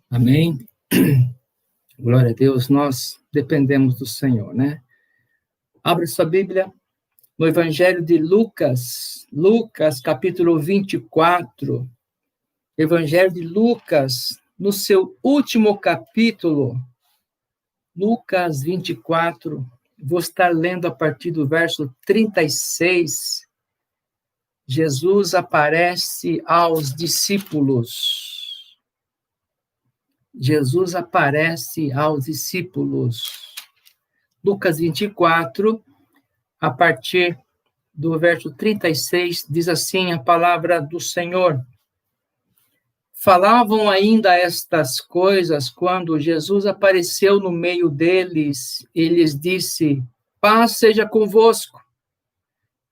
Amém? Glória a Deus, nós dependemos do Senhor, né? Abra sua Bíblia no Evangelho de Lucas, capítulo 24. Evangelho de Lucas, no seu último capítulo, Lucas 24, vou estar lendo a partir do verso 36. Jesus aparece aos discípulos. Jesus aparece aos discípulos. Lucas 24, a partir do verso 36, diz assim a palavra do Senhor. Falavam ainda estas coisas quando Jesus apareceu no meio deles e lhes disse: paz seja convosco.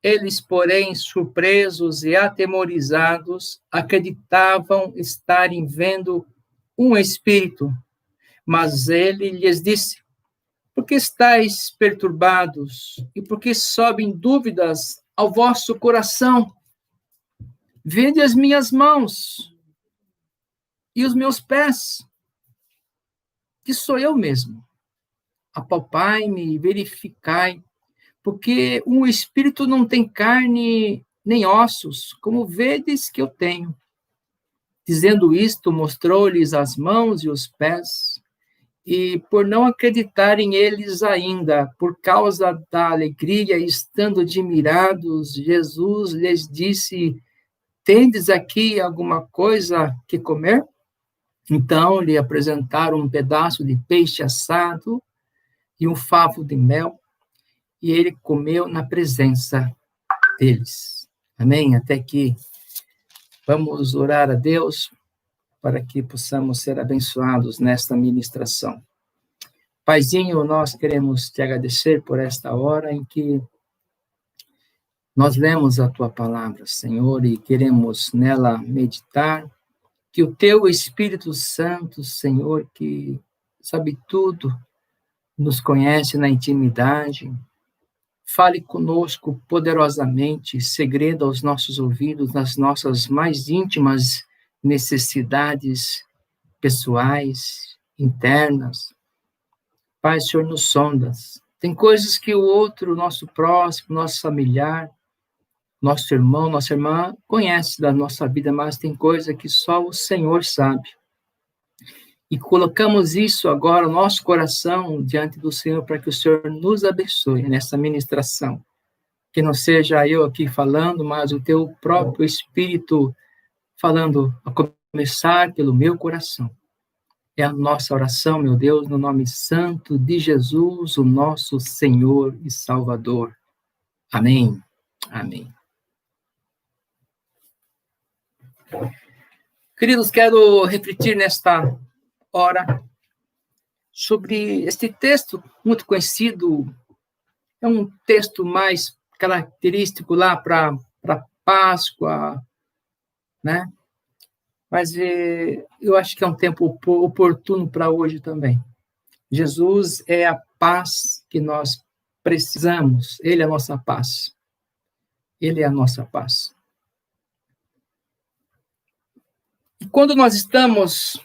Eles, porém, surpresos e atemorizados, acreditavam estarem vendo um espírito. Mas ele lhes disse: por que estáis perturbados? E por que sobem dúvidas ao vosso coração? Vede as minhas mãos e os meus pés, que sou eu mesmo. Apalpai-me e verificai, porque um espírito não tem carne nem ossos, como vedes que eu tenho. Dizendo isto, mostrou-lhes as mãos e os pés. E por não acreditarem eles ainda, por causa da alegria, estando admirados, Jesus lhes disse: tendes aqui alguma coisa que comer? Então lhe apresentaram um pedaço de peixe assado e um favo de mel, e ele comeu na presença deles. Amém? Até aqui. Vamos orar a Deus para que possamos ser abençoados nesta ministração. Paizinho, nós queremos te agradecer por esta hora em que nós lemos a tua palavra, Senhor, e queremos nela meditar, que o teu Espírito Santo, Senhor, que sabe tudo, nos conhece na intimidade, fale conosco poderosamente, segredo aos nossos ouvidos, nas nossas mais íntimas necessidades pessoais, internas. Pai, o Senhor nos sondas. Tem coisas que o outro, nosso próximo, nosso familiar, nosso irmão, nossa irmã, conhece da nossa vida, mas tem coisa que só o Senhor sabe. E colocamos isso agora, nosso coração, diante do Senhor, para que o Senhor nos abençoe nessa ministração. Que não seja eu aqui falando, mas o teu próprio Espírito falando, a começar pelo meu coração. É a nossa oração, meu Deus, no nome santo de Jesus, o nosso Senhor e Salvador. Amém. Amém. Queridos, quero refletir nesta hora sobre este texto muito conhecido. É um texto mais característico lá para Páscoa, né? Mas eu acho que é um tempo oportuno para hoje também. Jesus é a paz que nós precisamos. Ele é a nossa paz. Ele é a nossa paz. E quando nós estamos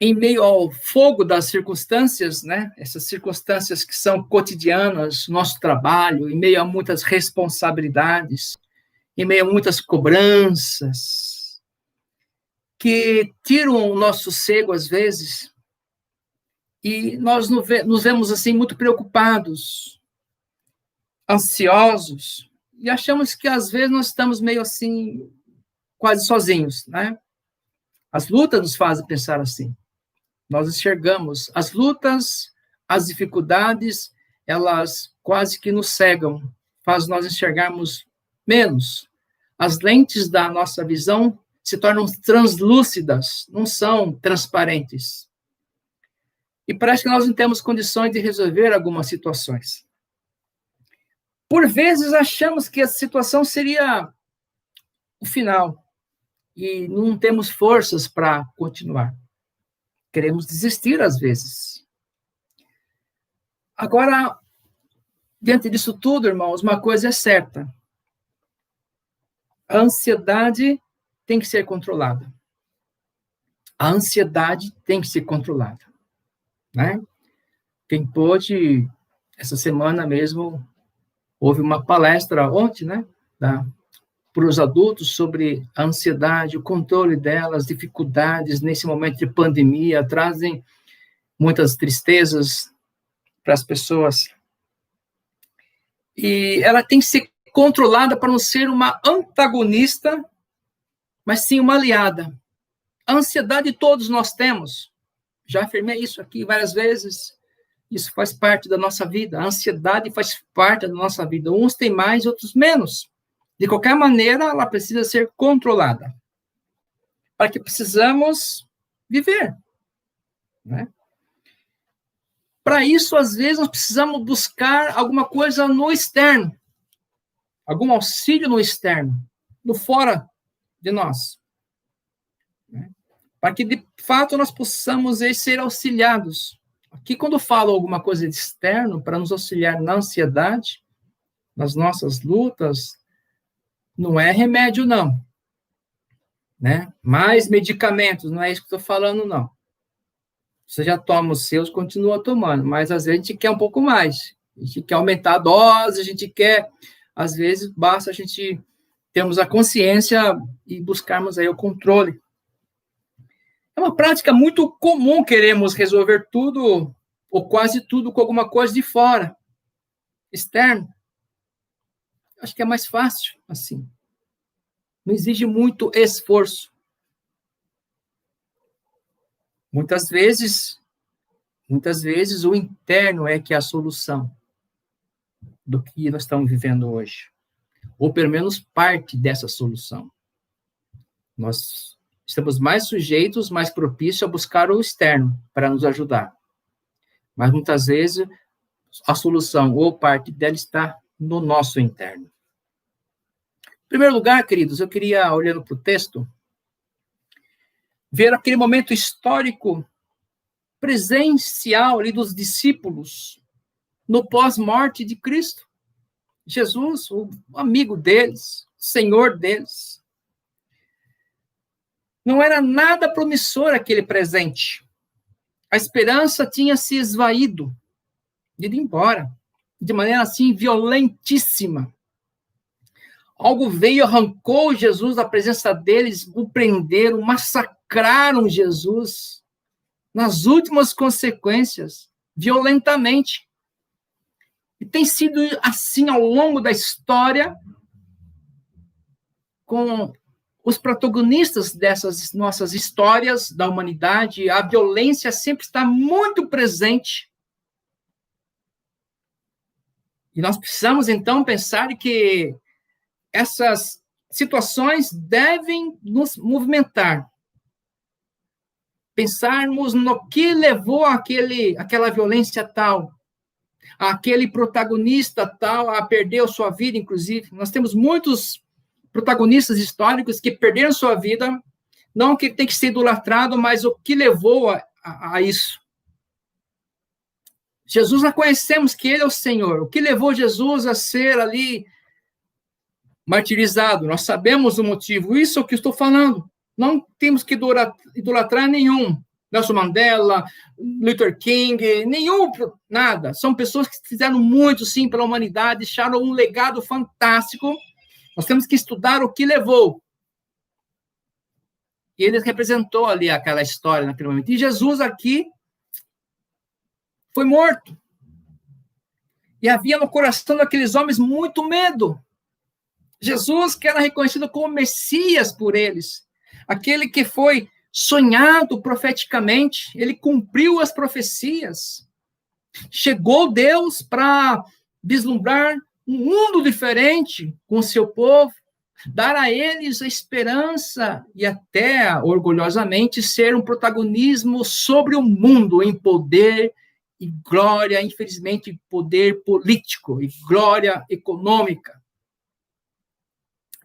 em meio ao fogo das circunstâncias, né? Essas circunstâncias que são cotidianas, nosso trabalho, em meio a muitas responsabilidades, em meio a muitas cobranças, que tiram o nosso sossego às vezes, e nós nos vemos assim muito preocupados, ansiosos, e achamos que às vezes nós estamos meio assim, quase sozinhos, né? As lutas nos fazem pensar assim. Nós enxergamos as lutas, as dificuldades, elas quase que nos cegam, faz nós enxergarmos menos. As lentes da nossa visão se tornam translúcidas, não são transparentes. E parece que nós não temos condições de resolver algumas situações. Por vezes achamos que a situação seria o final e não temos forças para continuar. Queremos desistir às vezes. Agora, diante disso tudo, irmãos, uma coisa é certa. A ansiedade tem que ser controlada. a ansiedade tem que ser controlada, né? Quem pôde, essa semana mesmo, houve uma palestra ontem, né, para os adultos sobre a ansiedade, o controle dela, as dificuldades nesse momento de pandemia, trazem muitas tristezas para as pessoas. E ela tem que ser controlada para não ser uma antagonista, mas sim uma aliada. A ansiedade todos nós temos. Já afirmei isso aqui várias vezes. Isso faz parte da nossa vida. A ansiedade faz parte da nossa vida. Uns têm mais, outros menos. De qualquer maneira, ela precisa ser controlada. Para que precisamos viver, né? Para isso, às vezes, nós precisamos buscar alguma coisa no externo. Algum auxílio no externo, no fora de nós. Né? Para que, de fato, nós possamos ser auxiliados. Aqui, quando eu falo alguma coisa de externo, para nos auxiliar na ansiedade, nas nossas lutas, não é remédio, não. Né? Mais medicamentos, não é isso que estou falando, não. Você já toma os seus, continua tomando, mas às vezes a gente quer um pouco mais. A gente quer aumentar a dose, a gente quer... Às vezes, basta a gente termos a consciência e buscarmos aí o controle. É uma prática muito comum queremos resolver tudo, ou quase tudo, com alguma coisa de fora, externo. Acho que é mais fácil assim. Não exige muito esforço. Muitas vezes, o interno é que é a solução do que nós estamos vivendo hoje. Ou pelo menos parte dessa solução. Nós estamos mais sujeitos, mais propícios a buscar o externo para nos ajudar. Mas muitas vezes a solução ou parte dela está no nosso interno. Em primeiro lugar, queridos, eu queria, olhando para o texto, ver aquele momento histórico presencial ali dos discípulos no pós-morte de Cristo. Jesus, o amigo deles, o Senhor deles. Não era nada promissor aquele presente. A esperança tinha se esvaído, ido embora, de maneira assim violentíssima. Algo veio, arrancou Jesus da presença deles, o prenderam, massacraram Jesus nas últimas consequências, violentamente. E tem sido assim ao longo da história, com os protagonistas dessas nossas histórias da humanidade. A violência sempre está muito presente. E nós precisamos, então, pensar que essas situações devem nos movimentar. Pensarmos no que levou aquela violência tal, aquele protagonista tal a perder a sua vida, inclusive. Nós temos muitos protagonistas históricos que perderam sua vida, não que tem que ser idolatrado, mas o que levou a isso. Jesus, nós conhecemos que ele é o Senhor. O que levou Jesus a ser ali martirizado? Nós sabemos o motivo. Isso é o que estou falando. Não temos que idolatrar nenhum. Nelson Mandela, Luther King, nenhum, nada. São pessoas que fizeram muito, sim, pela humanidade, deixaram um legado fantástico. Nós temos que estudar o que levou. E ele representou ali aquela história naquele momento. E Jesus aqui foi morto. E havia no coração daqueles homens muito medo. Jesus, que era reconhecido como Messias por eles, aquele que foi sonhado profeticamente, ele cumpriu as profecias. Chegou Deus para vislumbrar um mundo diferente com o seu povo, dar a eles a esperança e até, orgulhosamente, ser um protagonismo sobre o mundo em poder e glória, infelizmente, poder político e glória econômica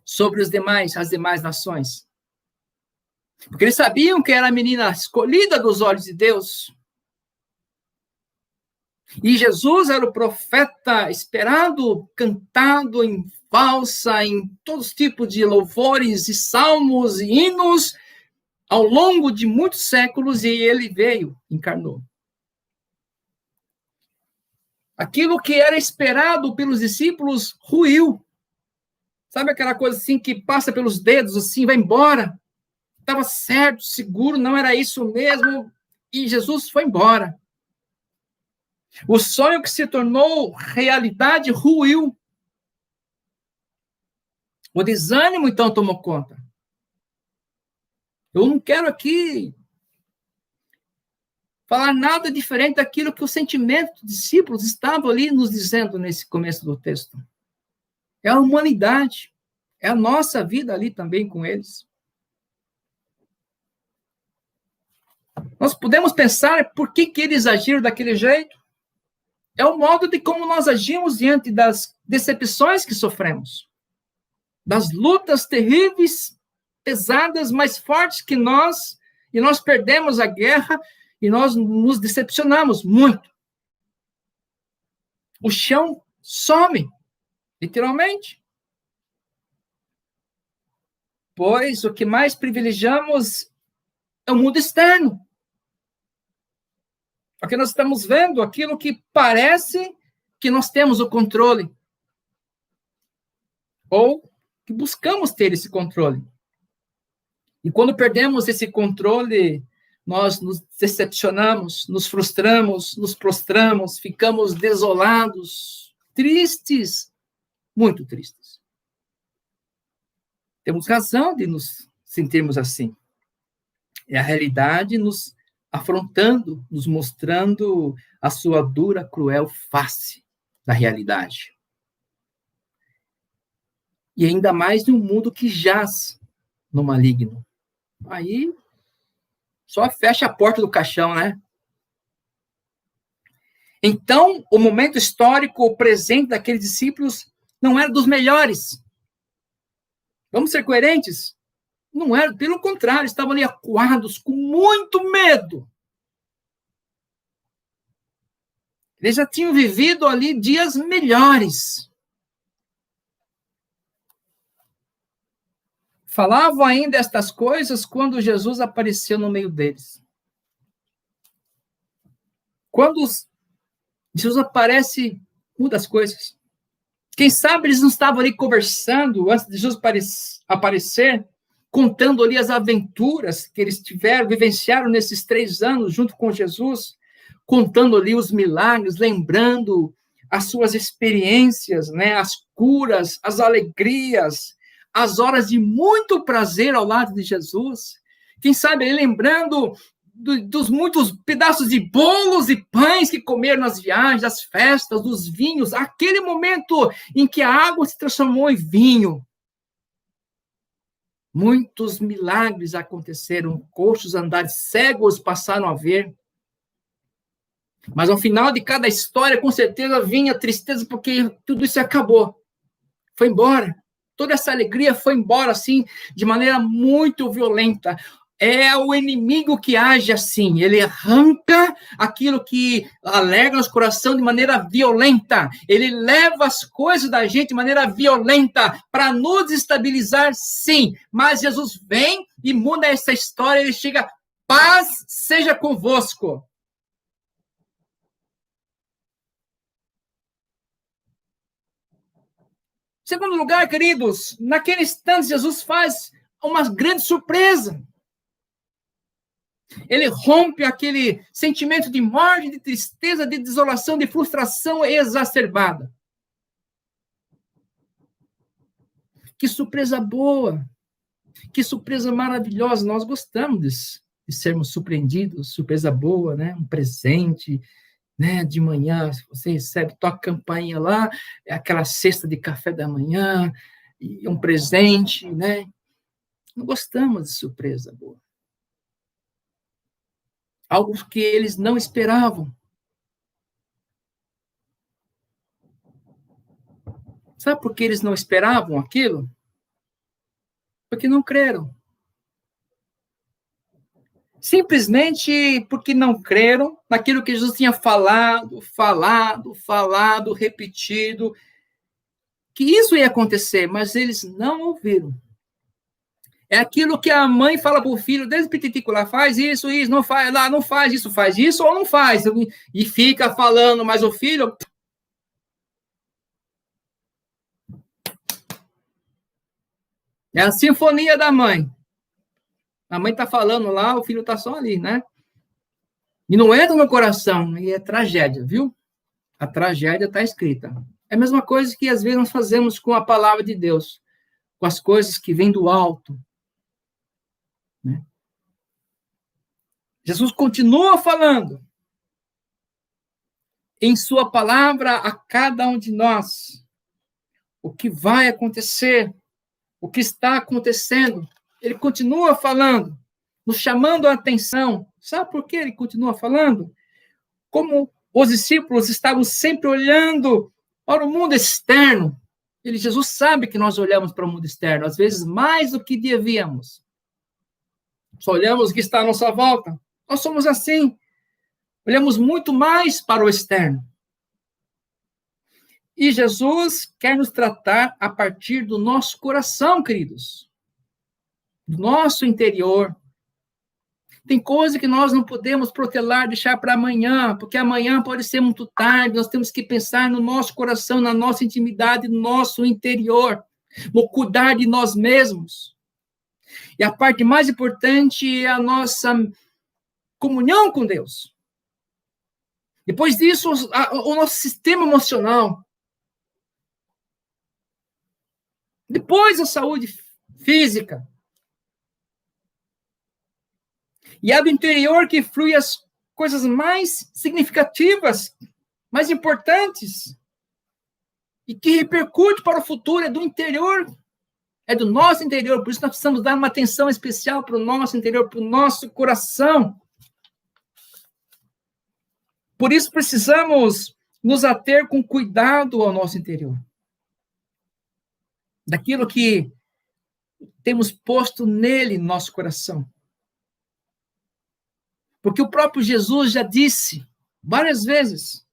sobre as demais nações. Porque eles sabiam que era a menina escolhida dos olhos de Deus. E Jesus era o profeta esperado, cantado em valsa, em todos os tipos de louvores e salmos e hinos, ao longo de muitos séculos, e ele veio, encarnou. Aquilo que era esperado pelos discípulos ruiu. Sabe aquela coisa assim que passa pelos dedos, assim, vai embora? Estava certo, seguro, não era isso mesmo, e Jesus foi embora. O sonho que se tornou realidade ruiu. O desânimo, então, tomou conta. Eu não quero aqui falar nada diferente daquilo que o sentimento dos discípulos estavam ali nos dizendo nesse começo do texto. É a humanidade, é a nossa vida ali também com eles. Nós podemos pensar por que eles agiram daquele jeito. É o modo de como nós agimos diante das decepções que sofremos, das lutas terríveis, pesadas, mais fortes que nós, e nós perdemos a guerra e nós nos decepcionamos muito. O chão some, literalmente. Pois o que mais privilegiamos é o mundo externo. Porque nós estamos vendo aquilo que parece que nós temos o controle. Ou que buscamos ter esse controle. E quando perdemos esse controle, nós nos decepcionamos, nos frustramos, nos prostramos, ficamos desolados, tristes, muito tristes. Temos razão de nos sentirmos assim. É a realidade nos afrontando, nos mostrando a sua dura, cruel face da realidade. E ainda mais num mundo que jaz no maligno. Aí, só fecha a porta do caixão, né? Então, o momento histórico, o presente daqueles discípulos não era dos melhores. Vamos ser coerentes? Não era, pelo contrário, estavam ali acuados, com muito medo. Eles já tinham vivido ali dias melhores. Falavam ainda estas coisas quando Jesus apareceu no meio deles. Quando Jesus aparece, muda as coisas. Quem sabe eles não estavam ali conversando antes de Jesus aparecer, contando ali as aventuras que eles vivenciaram nesses 3 anos junto com Jesus, contando ali os milagres, lembrando as suas experiências, né, as curas, as alegrias, as horas de muito prazer ao lado de Jesus. Quem sabe ele lembrando dos muitos pedaços de bolos e pães que comeram nas viagens, das festas, dos vinhos, aquele momento em que a água se transformou em vinho. Muitos milagres aconteceram, coxos andaram, cegos passaram a ver. Mas ao final de cada história, com certeza, vinha tristeza, porque tudo isso acabou. Foi embora. Toda essa alegria foi embora, assim, de maneira muito violenta. É o inimigo que age assim. Ele arranca aquilo que alegra nosso coração de maneira violenta. Ele leva as coisas da gente de maneira violenta para nos estabilizar, sim. Mas Jesus vem e muda essa história. Ele chega, paz seja convosco. Segundo lugar, queridos, naquele instante, Jesus faz uma grande surpresa. Ele rompe aquele sentimento de morte, de tristeza, de desolação, de frustração exacerbada. Que surpresa boa, que surpresa maravilhosa. Nós gostamos de sermos surpreendidos, surpresa boa, né? Um presente, né, de manhã, você recebe, toca a campainha lá, é aquela cesta de café da manhã, e um presente, né? Não gostamos de surpresa boa. Algo que eles não esperavam. Sabe por que eles não esperavam aquilo? Porque não creram. Simplesmente porque não creram naquilo que Jesus tinha falado, repetido, que isso ia acontecer, mas eles não ouviram. É aquilo que a mãe fala para o filho desde petitico lá, faz isso, não faz lá, não faz isso ou não faz. E fica falando, mas o filho... É a sinfonia da mãe. A mãe está falando lá, o filho está só ali, né? E não entra no coração, e é tragédia, viu? A tragédia está escrita. É a mesma coisa que às vezes nós fazemos com a palavra de Deus, com as coisas que vêm do alto. Né? Jesus continua falando em sua palavra a cada um de nós o que vai acontecer, o que está acontecendo. Ele continua falando, nos chamando a atenção. Sabe por que ele continua falando? Como os discípulos estavam sempre olhando para o mundo externo. Jesus sabe que nós olhamos para o mundo externo, às vezes mais do que devíamos. Só olhamos o que está à nossa volta. Nós somos assim. Olhamos muito mais para o externo. E Jesus quer nos tratar a partir do nosso coração, queridos. Do nosso interior. Tem coisa que nós não podemos protelar, deixar para amanhã, porque amanhã pode ser muito tarde, nós temos que pensar no nosso coração, na nossa intimidade, no nosso interior, no cuidar de nós mesmos. E a parte mais importante é a nossa comunhão com Deus. Depois disso, o nosso sistema emocional. Depois a saúde física. E é do interior que flui as coisas mais significativas, mais importantes, e que repercute para o futuro, é do interior, é do nosso interior. Por isso nós precisamos dar uma atenção especial para o nosso interior, para o nosso coração. Por isso precisamos nos ater com cuidado ao nosso interior. Daquilo que temos posto nele, no nosso coração. Porque o próprio Jesus já disse várias vezes,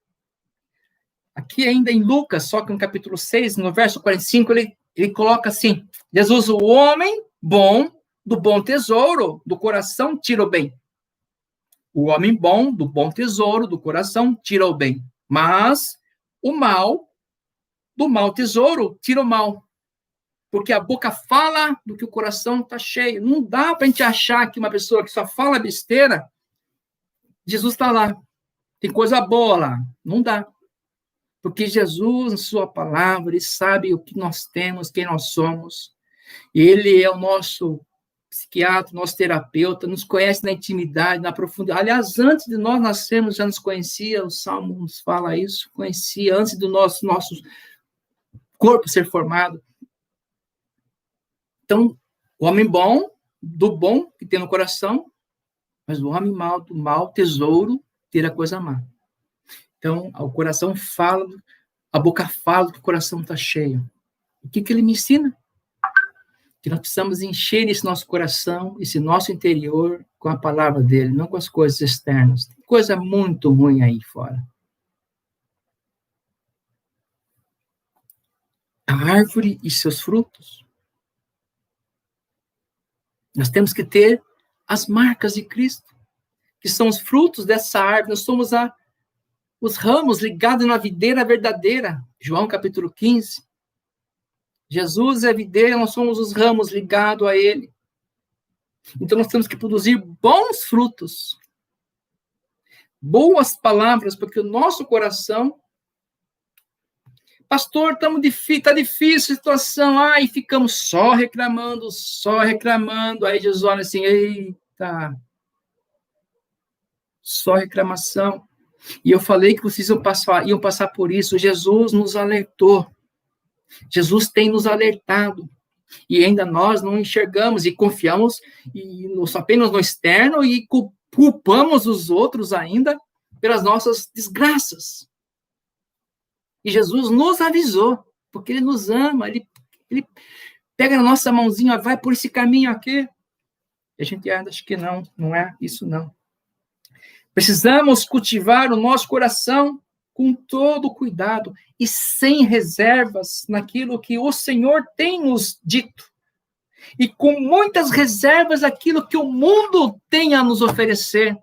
aqui ainda em Lucas, só que no capítulo 6, no verso 45, ele coloca assim, Jesus, o homem bom, do bom tesouro, do coração, tira o bem. O homem bom, do bom tesouro, do coração, tira o bem. Mas o mal, do mau tesouro, tira o mal. Porque a boca fala do que o coração está cheio. Não dá para a gente achar que uma pessoa que só fala besteira, Jesus está lá. Tem coisa boa lá. Não dá. Porque Jesus, na sua palavra, ele sabe o que nós temos, quem nós somos. Ele é o nosso psiquiatra, nosso terapeuta, nos conhece na intimidade, na profundidade. Aliás, antes de nós nascermos, já nos conhecia, o Salmo nos fala isso, conhecia antes do nosso corpo ser formado. Então, o homem bom, do bom que tem no coração, mas o homem mau, do mau tesouro, ter a coisa má. Então, o coração fala, a boca fala que o coração está cheio. O que ele me ensina? Que nós precisamos encher esse nosso coração, esse nosso interior, com a palavra dele, não com as coisas externas. Tem coisa muito ruim aí fora. A árvore e seus frutos. Nós temos que ter as marcas de Cristo, que são os frutos dessa árvore. Nós somos os ramos ligados na videira verdadeira. João capítulo 15. Jesus é a videira, nós somos os ramos ligados a ele. Então nós temos que produzir bons frutos. Boas palavras, porque o nosso coração... Pastor, está difícil a situação. E ficamos só reclamando. Aí Jesus olha assim, eita, só reclamação. E eu falei que vocês iam passar por isso. Jesus nos alertou. Jesus tem nos alertado. E ainda nós não enxergamos e confiamos apenas no externo e culpamos os outros ainda pelas nossas desgraças. E Jesus nos avisou, porque ele nos ama, ele pega na nossa mãozinha, vai por esse caminho aqui. E a gente acha que não é isso não. Precisamos cultivar o nosso coração com todo cuidado e sem reservas naquilo que o Senhor tem nos dito. e com muitas reservas aquilo que o mundo tem a nos oferecer,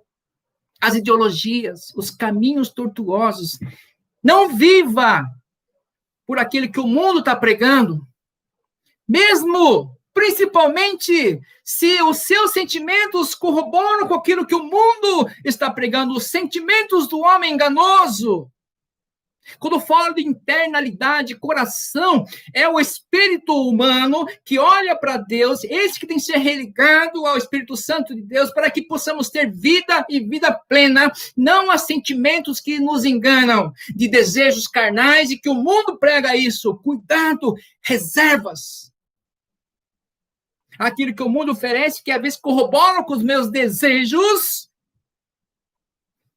as ideologias, os caminhos tortuosos. Não viva por aquilo que o mundo está pregando, mesmo, principalmente, se os seus sentimentos corroboram com aquilo que o mundo está pregando, os sentimentos do homem enganoso. Quando falo de internalidade, coração, é o espírito humano que olha para Deus, esse que tem que ser religado ao Espírito Santo de Deus, para que possamos ter vida e vida plena, não a sentimentos que nos enganam, de desejos carnais, e que o mundo prega isso. Cuidado, reservas. Aquilo que o mundo oferece, que às vezes corrobora com os meus desejos.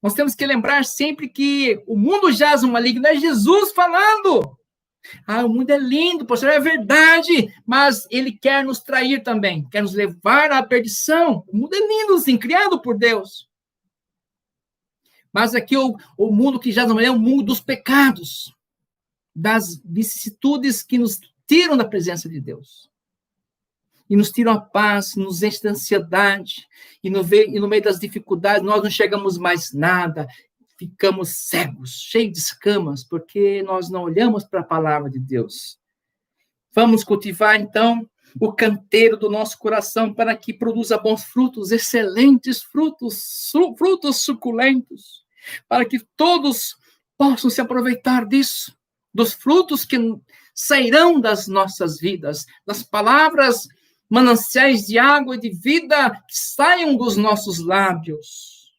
Nós temos que lembrar sempre que o mundo jaz no maligno, é Jesus falando. O mundo é lindo, pastor, é verdade, mas ele quer nos trair também, quer nos levar à perdição. O mundo é lindo, sim, criado por Deus. Mas aqui o mundo que jaz no maligno é o mundo dos pecados, das vicissitudes que nos tiram da presença de Deus. E nos tiram a paz, nos enchem de ansiedade, e no meio das dificuldades nós não chegamos mais nada, ficamos cegos, cheios de escamas, porque nós não olhamos para a palavra de Deus. Vamos cultivar, então, o canteiro do nosso coração para que produza bons frutos, excelentes frutos, frutos suculentos, para que todos possam se aproveitar disso, dos frutos que sairão das nossas vidas, das palavras mananciais de água e de vida que saiam dos nossos lábios.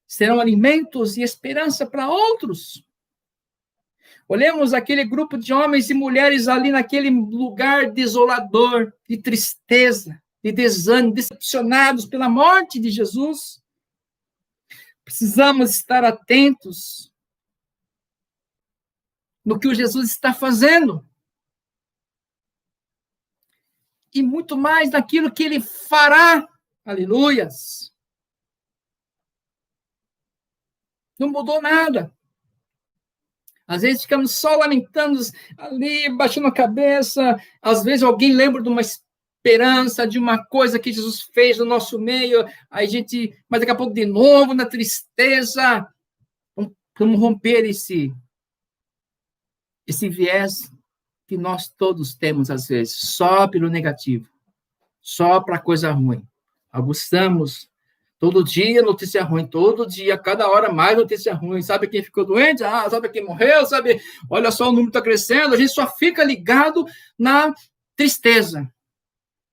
Serão alimentos e esperança para outros. Olhemos aquele grupo de homens e mulheres ali naquele lugar desolador, de tristeza, de desânimo, decepcionados pela morte de Jesus. Precisamos estar atentos no que o Jesus está fazendo. E muito mais naquilo que ele fará. Aleluias. Não mudou nada. Às vezes ficamos só lamentando ali, baixando a cabeça. Às vezes alguém lembra de uma esperança, de uma coisa que Jesus fez no nosso meio. Mas daqui a pouco de novo na tristeza. Vamos romper esse viés que nós todos temos, às vezes, só pelo negativo, só para coisa ruim. Aguçamos todo dia notícia ruim, todo dia, cada hora mais notícia ruim. Sabe quem ficou doente? Sabe quem morreu? Sabe? Olha só, o número está crescendo. A gente só fica ligado na tristeza.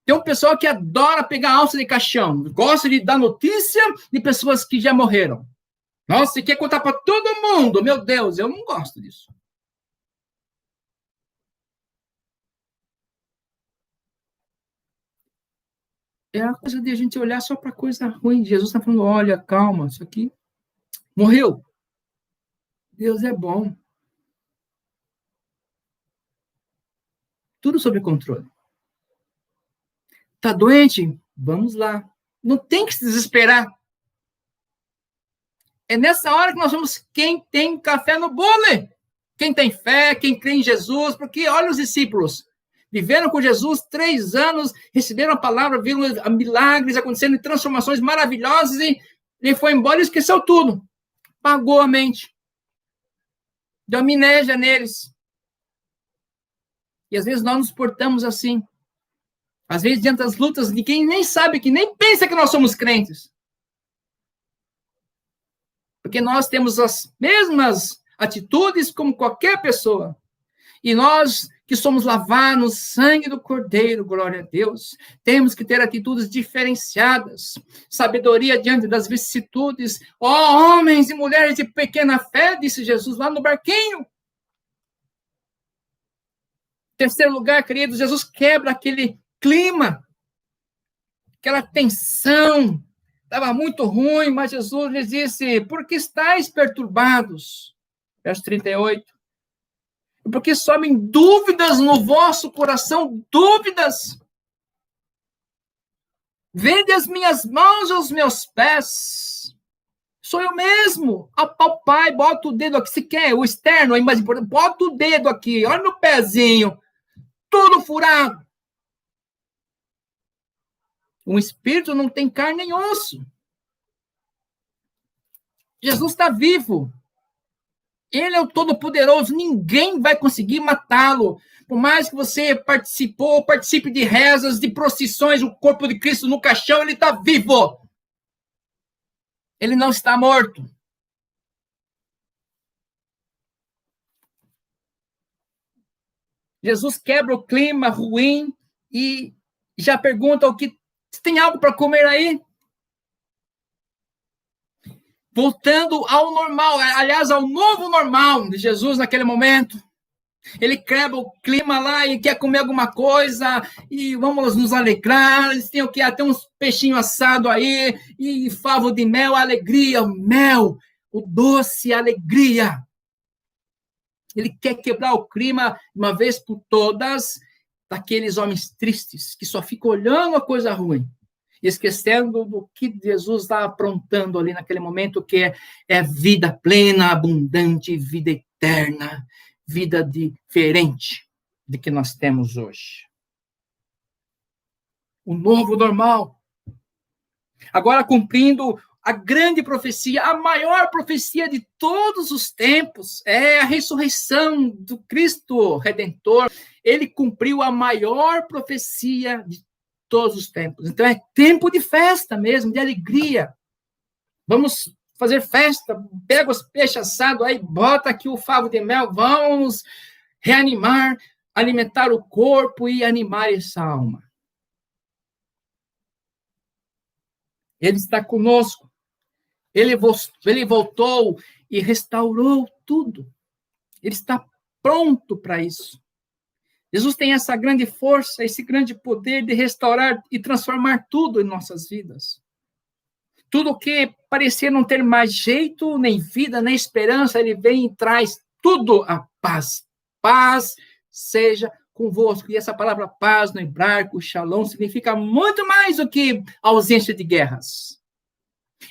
Tem um pessoal que adora pegar alça de caixão, gosta de dar notícia de pessoas que já morreram. Nossa, e quer contar para todo mundo. Meu Deus, eu não gosto disso. É a coisa de a gente olhar só para coisa ruim. Jesus está falando, olha, calma, isso aqui morreu. Deus é bom. Tudo sob controle. Está doente? Vamos lá. Não tem que se desesperar. É nessa hora que nós vamos quem tem café no bule. Quem tem fé, quem crê em Jesus, porque olha os discípulos. Viveram com Jesus 3 anos, receberam a palavra, viram milagres acontecendo, transformações maravilhosas, e ele foi embora e esqueceu tudo. Apagou a mente. Deu amnésia neles. E às vezes nós nos portamos assim. Às vezes, diante das lutas, ninguém nem sabe, que nem pensa que nós somos crentes. Porque nós temos as mesmas atitudes como qualquer pessoa. E nós que somos lavados no sangue do Cordeiro, glória a Deus, temos que ter atitudes diferenciadas, sabedoria diante das vicissitudes. Homens e mulheres de pequena fé, disse Jesus lá no barquinho. Terceiro lugar, queridos, Jesus quebra aquele clima, aquela tensão. Estava muito ruim, mas Jesus lhes disse, por que estáis perturbados? Verso 38. Porque sobem dúvidas no vosso coração, dúvidas. Vede as minhas mãos e os meus pés. Sou eu mesmo. Pai, bota o dedo aqui, se quer, o externo é mais importante. Bota o dedo aqui, olha no pezinho. tudo furado. Um espírito não tem carne nem osso. Jesus está vivo. Ele é o Todo-Poderoso. Ninguém vai conseguir matá-lo. Por mais que você participe de rezas, de procissões, o corpo de Cristo no caixão, ele está vivo. Ele não está morto. Jesus quebra o clima ruim e já pergunta o que tem algo para comer aí? Voltando ao normal, aliás, ao novo normal de Jesus naquele momento. Ele quebra o clima lá e quer comer alguma coisa, e vamos nos alegrar, eles têm o que? Até uns peixinhos assados aí, e favo de mel, alegria, o mel, o doce, a alegria. Ele quer quebrar o clima, uma vez por todas, daqueles homens tristes, que só ficam olhando a coisa ruim, esquecendo do que Jesus está aprontando ali naquele momento, que é vida plena, abundante, vida eterna, vida diferente de que nós temos hoje. O novo normal. Agora cumprindo a grande profecia, a maior profecia de todos os tempos, é a ressurreição do Cristo Redentor. Ele cumpriu a maior profecia de todos os tempos. Então é tempo de festa mesmo, de alegria. Vamos fazer festa, pega os peixes assados aí, bota aqui o favo de mel, vamos reanimar, alimentar o corpo e animar essa alma. Ele está conosco. Ele voltou e restaurou tudo. Ele está pronto para isso. Jesus tem essa grande força, esse grande poder de restaurar e transformar tudo em nossas vidas. Tudo que parecia não ter mais jeito, nem vida, nem esperança, ele vem e traz tudo a paz. Paz seja convosco. E essa palavra paz no hebraico, shalom, significa muito mais do que ausência de guerras.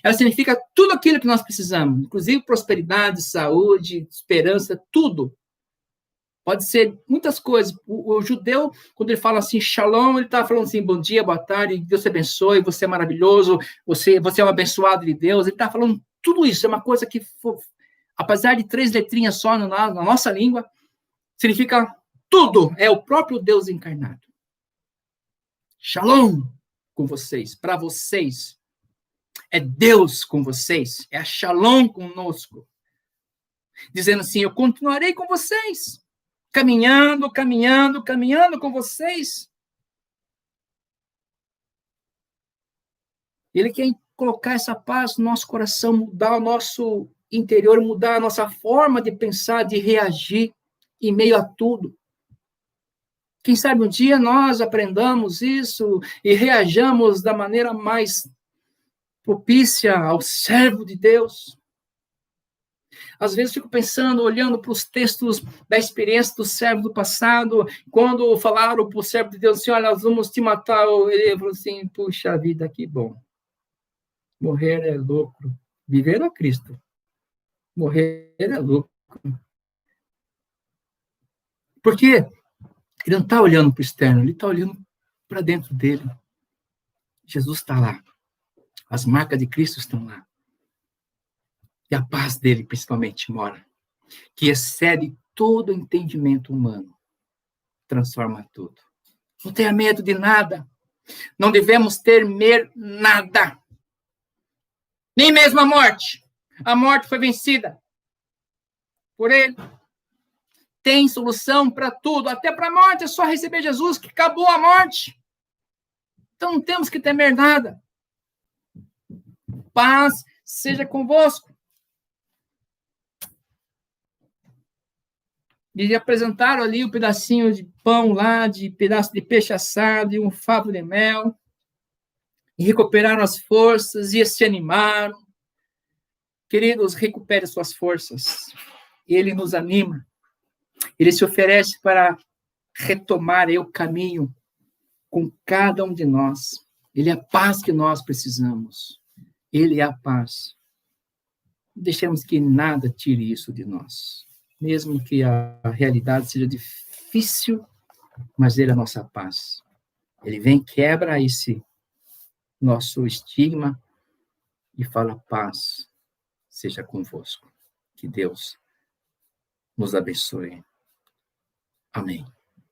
Ela significa tudo aquilo que nós precisamos, inclusive prosperidade, saúde, esperança, tudo. Pode ser muitas coisas. O judeu, quando ele fala assim, shalom, ele está falando assim, bom dia, boa tarde, Deus te abençoe, você é maravilhoso, você é um abençoado de Deus. Ele está falando tudo isso. É uma coisa que, apesar de 3 letrinhas só na nossa língua, significa tudo. É o próprio Deus encarnado. Shalom com vocês, para vocês. É Deus com vocês. É a shalom conosco. Dizendo assim, eu continuarei com vocês. Caminhando com vocês. Ele quer colocar essa paz no nosso coração, mudar o nosso interior, mudar a nossa forma de pensar, de reagir em meio a tudo. Quem sabe um dia nós aprendamos isso e reajamos da maneira mais propícia ao servo de Deus. Às vezes fico pensando, olhando para os textos da experiência do servo do passado, quando falaram para o servo de Deus assim, olha, nós vamos te matar, ele falou assim, puxa vida, que bom. Morrer é lucro. Viver é Cristo. Morrer é lucro. Porque ele não está olhando para o externo, ele está olhando para dentro dele. Jesus está lá. As marcas de Cristo estão lá. E a paz dele, principalmente, mora. Que excede todo o entendimento humano. Transforma tudo. Não tenha medo de nada. Não devemos temer nada. Nem mesmo a morte. A morte foi vencida por ele. Tem solução para tudo. Até para a morte é só receber Jesus, que acabou a morte. Então não temos que temer nada. Paz seja convosco. E apresentaram ali um pedacinho de pão lá, de pedaço de peixe assado e um favo de mel. E recuperaram as forças e se animaram. Queridos, recupere suas forças. Ele nos anima. Ele se oferece para retomar o caminho com cada um de nós. Ele é a paz que nós precisamos. Ele é a paz. Não deixemos que nada tire isso de nós. Mesmo que a realidade seja difícil mas ele é a nossa paz. Ele vem, quebra esse nosso estigma e fala: paz seja convosco. Que Deus nos abençoe. Amém.